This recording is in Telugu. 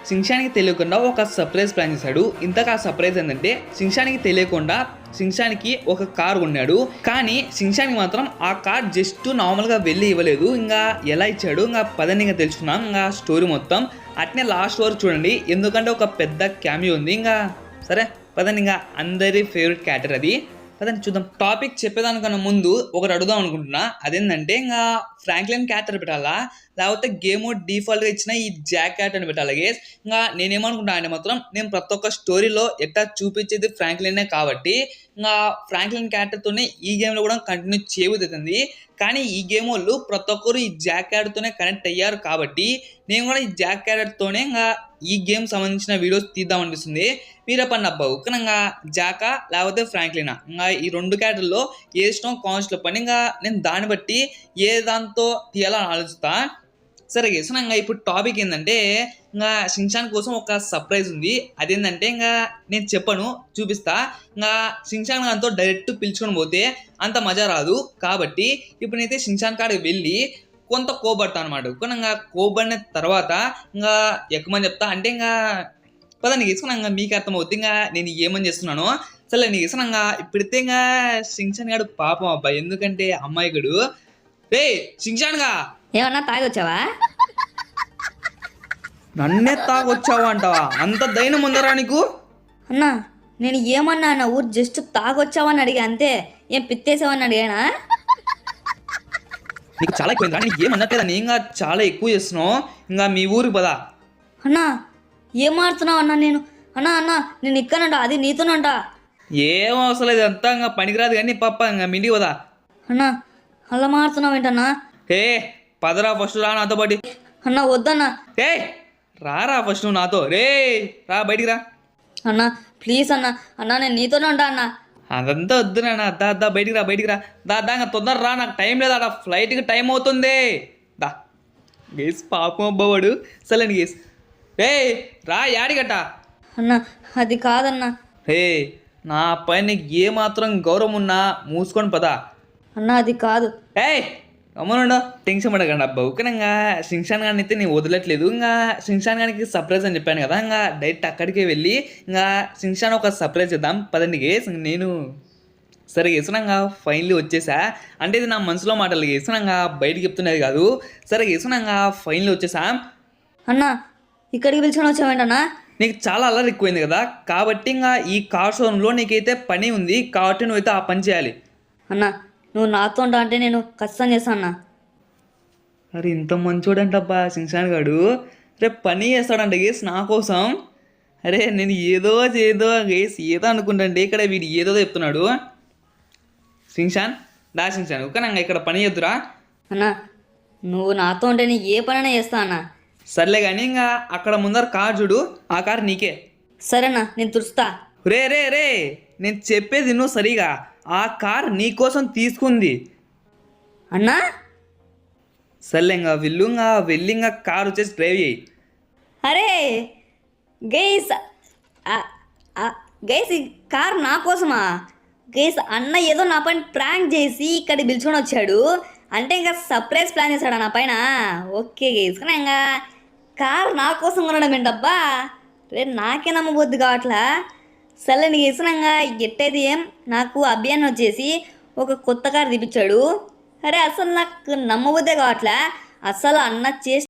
సింగ్షానికి తెలియకుండా ఒక సర్ప్రైజ్ ప్లాన్ చేశాడు. ఇంతకు ఆ సర్ప్రైజ్ ఏంటంటే సింగ్షానికి తెలియకుండా సింగ్షానికి ఒక కార్ కొన్నాడు. కానీ సింగ్షానికి మాత్రం ఆ కార్ జస్ట్ నార్మల్గా వెళ్ళి ఇవ్వలేదు. ఇంకా ఎలా ఇచ్చాడు ఇంకా పదని ఇంకా తెలుసుకున్నాం. ఇంకా స్టోరీ మొత్తం అట్నే లాస్ట్ వరకు చూడండి, ఎందుకంటే ఒక పెద్ద క్యామియో ఉంది. ఇంకా సరే పదని ఇంకా అందరి ఫేవరెట్ క్యారెక్టర్ అది. పదని చూద్దాం. టాపిక్ చెప్పేదానికన్నా ముందు ఒకటి అడుగుదాం అనుకుంటున్నా. అదేంటంటే ఇంకా ఫ్రాంక్లిన్ క్యారెక్టర్ పెట్టాలా లేకపోతే గేమ్ డిఫాల్ట్గా ఇచ్చిన ఈ జాక్ క్యారెక్టర్ అని పెట్టాలి గేస్. ఇంకా నేనేమనుకుంటా అంటే మాత్రం నేను ప్రతి ఒక్క స్టోరీలో ఎట్లా చూపించేది ఫ్రాంక్లినే కాబట్టి ఇంకా ఫ్రాంక్లిన్ క్యారెక్టర్తోనే ఈ గేమ్లో కూడా కంటిన్యూ చేయబోతుంది. కానీ ఈ గేమ్ వాళ్ళు ప్రతి ఒక్కరు ఈ జాక్ క్యారెక్టర్తోనే కనెక్ట్ అయ్యారు కాబట్టి నేను కూడా ఈ జాక్ క్యారెక్టర్తోనే ఇంకా ఈ గేమ్ సంబంధించిన వీడియోస్ తీద్దామనిపిస్తుంది. మీరే పని అబ్బావు ఇంకా జాకా లేకపోతే ఫ్రాంక్లినా, ఇంకా ఈ రెండు క్యారెక్టర్లో ఏ ఇష్టం కాన్స్ట్లో పని ఇంకా నేను దాన్ని బట్టి ఏ దాంతో తీయాలని ఆలోచిస్తా. సరే గేసిన ఇంకా ఇప్పుడు టాపిక్ ఏంటంటే ఇంకా షిన్షాన్ కోసం ఒక సర్ప్రైజ్ ఉంది. అదేంటంటే ఇంకా నేను చెప్పను, చూపిస్తా. ఇంకా షిన్షాన్ గారితో డైరెక్ట్ పిలుచుకొని పోతే అంత మజా రాదు కాబట్టి ఇప్పుడు నేనైతే షిన్షాన్ కాడికి వెళ్ళి కొంత కోబడతా అనమాట. ఇంకా కోబడిన తర్వాత ఇంకా ఎక్కువని చెప్తా. అంటే ఇంకా పద నీకు వేసుకున్నా ఇంకా మీకు అర్థమవుతుంది ఇంకా నేను ఏమని చేస్తున్నాను. సరే నీకు వేసుకున్నా ఇప్పుడైతే ఇంకా షిన్షాన్ గారు పాపం అబ్బాయి, ఎందుకంటే అమ్మాయికుడు. రే షిన్షాన్ గా ఏమన్నా తాగొచ్చావా? నన్నే తాగొచ్చావా అంటావా? అంత దైనం ఉందరా నీకు? అన్నా నేను ఏమన్నా అన్న ఊరు జస్ట్ తాగొచ్చావని అడిగా అంతే, ఏం పిత్తేసావని అడిగానా? నీకు చాలా ఎక్కువ కానీ ఏమన్నట్లేదా? నేను ఇంకా చాలా ఎక్కువ చేస్తున్నావు. ఇంకా మీ ఊరికి పదా. అన్నా ఏం మాడుతున్నావు అన్నా? నేను అన్నా అన్నా నేను ఇక్కనంట, అది నీతోనంట. ఏం అవసరం లేదు, అంతా ఇంకా పనికిరాదు కానీ పప్ప ఇంకా మిండి పదా. అన్నా అలా మాడుతున్నావు ఏంటన్నా? ఏ పదరా ఫస్ట్ రా నాతో పాటి. అన్నా వద్దన్నా. ఏ రారా ఫస్ట్ నువ్వు నాతో. రే రా బయటికి రా. అన్నా ప్లీజ్ అన్నా, అన్నా నేను నీతోనే ఉంటా అన్నా. అదంతా వద్దు నాన్న, దా బయటికి రా బయటికి రా. దా ఇంకా తొందర రా, నాకు టైం లేదు, అక్కడ ఫ్లైట్కి టైం అవుతుంది. దా గేస్ పాపం అబ్బవాడు. సరే గేస్ రే రా యాడిగట్ట. అన్నా అది కాదన్నా. రే నా పైన ఏమాత్రం గౌరవం ఉన్నా మూసుకొని పదా. అన్నా అది కాదు. ఏయ్ అమ్మనుండో టెన్షన్ పడకండి అబ్బా. ఇంకా షిన్షాన్ గారిని అయితే నేను వదలట్లేదు. ఇంకా షిన్షాన్ గారికి సర్ప్రైజ్ అని చెప్పాను కదా, ఇంకా డైరెక్ట్ అక్కడికే వెళ్ళి ఇంకా షిన్షాన్ ఒక సర్ప్రైజ్ చేద్దాం పదండి గేస్. నేను సరే గేసునంగా ఫైనల్లీ వచ్చేసా. అంటే ఇది నా మనసులో మాటలు గేసునంగా బయటకి చెప్తున్నది కాదు. సరే గేసునంగా ఫైనల్లీ వచ్చేసా. అన్నా ఇక్కడికి పిలిచుకొని వచ్చావేంటన్నా? నీకు చాలా అల్లరి ఎక్కువైంది కదా, కాబట్టి ఇంకా ఈ కార్ షోరూంలో నీకైతే పని ఉంది కాబట్టి నువ్వైతే ఆ పని చేయాలి. అన్నా నువ్వు నాతో ఉంటా అంటే నేను ఖచ్చితంగా చేస్తాను అన్నా. అరే ఇంత మంచోడంటబ్బా షిన్షాన్ గాడు. రేపు పని చేస్తాడంట గేస్ నా కోసం. అరే నేను ఏదో గేస్ ఏదో అనుకుంటాంటే ఇక్కడ వీడు ఏదో చెప్తున్నాడు. షిన్షాన్ ఓకేనా ఇక్కడ పని చేద్దురా. అన్నా నువ్వు నాతో ఉంటే నేను ఏ పనైనా చేస్తా అన్నా. సర్లే కానీ ఇంకా అక్కడ ముందర కార్ చూడు, ఆ కార్ నీకే. సరేనా నేను తుడుస్తా. రే నేను చెప్పేది నువ్వు సరిగా, ఆ కార్ నీకోసం తీసుకుంది. అన్నా సర్లే ఇంకా వెళ్ళి ఇంకా కార్ వచ్చేసి డ్రైవ్ చేయి. అరే గైస్ గైస్ ఈ కార్ నా కోసమా? గైస్ అన్న ఏదో నా పైన ప్రాంక్ చేసి ఇక్కడ పిలుచుకొని వచ్చాడు, అంటే ఇంకా సర్ప్రైజ్ ప్లాన్ చేశాడు నా పైన. ఓకే గైస్ కానీ ఇంకా కార్ నా కోసం కొనడం ఏంటబ్బా? రే నాకే నమ్మబోద్దు కావట్లా. సరే నీకు ఇచ్చినాక ఎట్టేది ఏం నాకు అభియాన్ వచ్చేసి ఒక కొత్త కార్ తీపిచ్చాడు. అరే అసలు నాకు నమ్మబోద్దే కావట్లా. అసలు అన్న చేసిన